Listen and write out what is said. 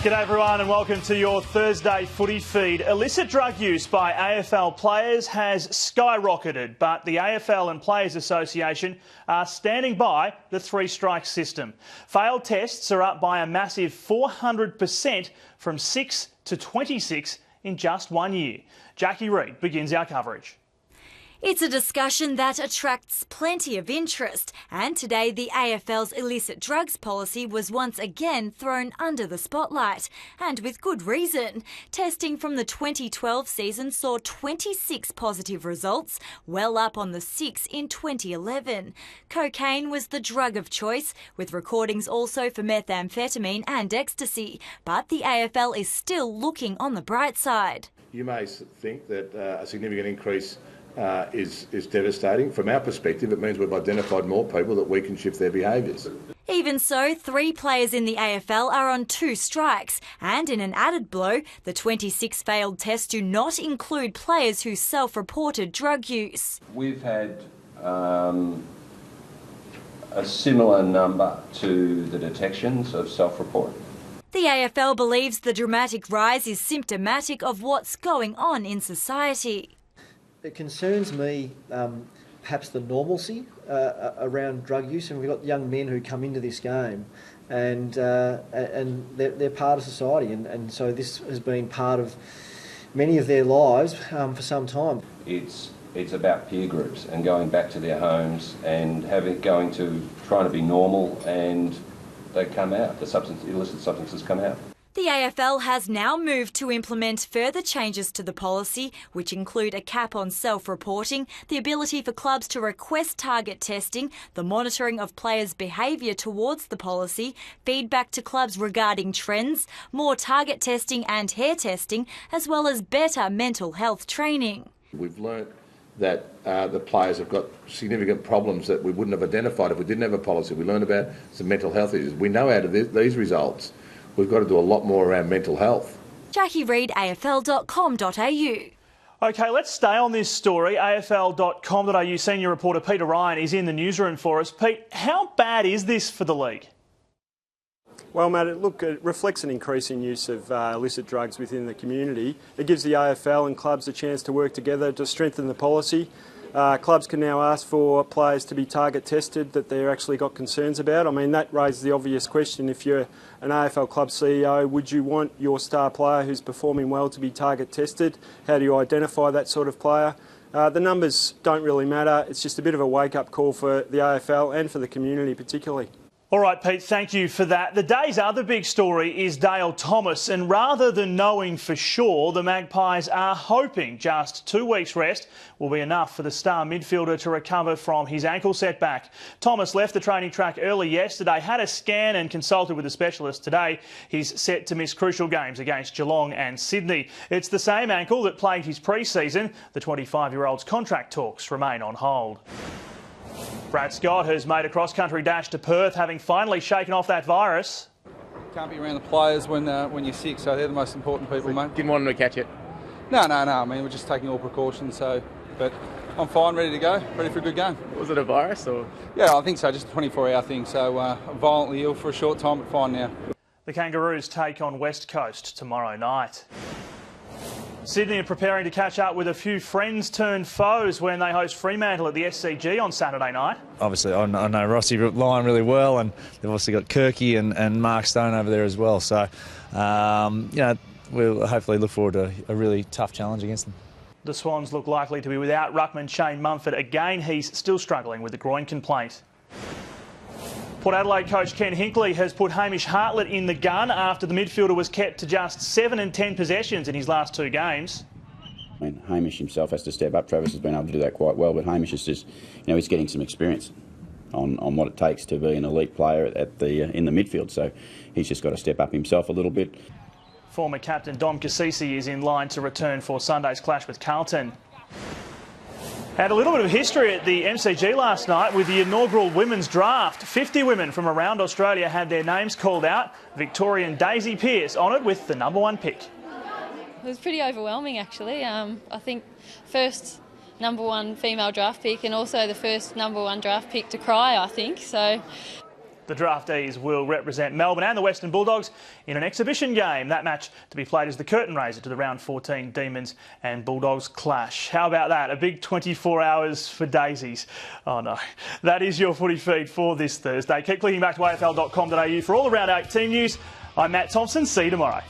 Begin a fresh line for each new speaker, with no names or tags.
G'day everyone and welcome to your Thursday footy feed. Illicit drug use by AFL players has skyrocketed, but the AFL and Players Association are standing by the three-strike system. Failed tests are up by a massive 400% from 6 to 26 in just 1 year. Jackie Reid begins our coverage.
It's a discussion that attracts plenty of interest, and today the AFL's illicit drugs policy was once again thrown under the spotlight, and with good reason. Testing from the 2012 season saw 26 positive results, well up on the 6 in 2011. Cocaine was the drug of choice, with recordings also for methamphetamine and ecstasy, but the AFL is still looking on the bright side.
You may think that a significant increase is devastating. From our perspective, it means we've identified more people that we can shift their behaviours.
Even so, 3 players in the AFL are on 2 strikes, and in an added blow, the 26 failed tests do not include players who self-reported drug use.
We've had a similar number to the detections of self-report.
The AFL believes the dramatic rise is symptomatic of what's going on in society.
It concerns me, perhaps the normalcy around drug use, and we've got young men who come into this game, and they're part of society, and so this has been part of many of their lives for some time.
It's about peer groups and going back to their homes and trying to be normal, and they come out. The illicit substances come out.
The AFL has now moved to implement further changes to the policy, which include a cap on self-reporting, the ability for clubs to request target testing, the monitoring of players' behaviour towards the policy, feedback to clubs regarding trends, more target testing and hair testing, as well as better mental health training.
We've learnt that the players have got significant problems that we wouldn't have identified if we didn't have a policy. We learned about some mental health issues. We know out of these results we've got to do a lot more around mental health.
Jackie Reid, AFL.com.au.
OK, let's stay on this story. AFL.com.au senior reporter Peter Ryan is in the newsroom for us. Pete, how bad is this for the league?
Well, Matt, it reflects an increase in use of illicit drugs within the community. It gives the AFL and clubs a chance to work together to strengthen the policy. Clubs can now ask for players to be target tested that they've actually got concerns about. I mean, that raises the obvious question. If you're an AFL club CEO, would you want your star player who's performing well to be target tested? How do you identify that sort of player? The numbers don't really matter. It's just a bit of a wake-up call for the AFL and for the community particularly.
All right, Pete, thank you for that. The day's other big story is Dale Thomas, and rather than knowing for sure, the Magpies are hoping just 2 weeks' rest will be enough for the star midfielder to recover from his ankle setback. Thomas left the training track early yesterday, had a scan and consulted with a specialist today. He's set to miss crucial games against Geelong and Sydney. It's the same ankle that plagued his pre-season. The 25-year-old's contract talks remain on hold. Brad Scott has made a cross-country dash to Perth, having finally shaken off that virus.
Can't be around the players when you're sick, so they're the most important people, mate.
Didn't want them to catch it?
No. I mean, we're just taking all precautions, but I'm fine, ready to go, ready for a good game.
Was it a virus or?
Yeah, I think so, just a 24-hour thing, so I'm violently ill for a short time, but fine now.
The Kangaroos take on West Coast tomorrow night. Sydney are preparing to catch up with a few friends-turned-foes when they host Fremantle at the SCG on Saturday night.
Obviously, I know Rossi Lyon really well, and they've also got Kirky and Mark Stone over there as well. So, we'll hopefully look forward to a really tough challenge against them.
The Swans look likely to be without ruckman Shane Mumford again. He's still struggling with a groin complaint. Port Adelaide coach Ken Hinkley has put Hamish Hartlett in the gun after the midfielder was kept to just 7 and 10 possessions in his last 2 games.
I mean, Hamish himself has to step up. Travis has been able to do that quite well, but Hamish is just, he's getting some experience on what it takes to be an elite player in the midfield. So he's just got to step up himself a little bit.
Former captain Dom Cassisi is in line to return for Sunday's clash with Carlton. Had a little bit of history at the MCG last night with the inaugural women's draft. 50 women from around Australia had their names called out. Victorian Daisy Pearce honoured with the #1 pick.
It was pretty overwhelming, actually. I think first #1 female draft pick and also the first #1 draft pick to cry, I think. So
The draftees will represent Melbourne and the Western Bulldogs in an exhibition game. That match to be played as the curtain raiser to the round 14 Demons and Bulldogs clash. How about that? A big 24 hours for daisies. Oh no. That is your footy feed for this Thursday. Keep clicking back to afl.com.au for all around 18 news. I'm Matt Thompson. See you tomorrow.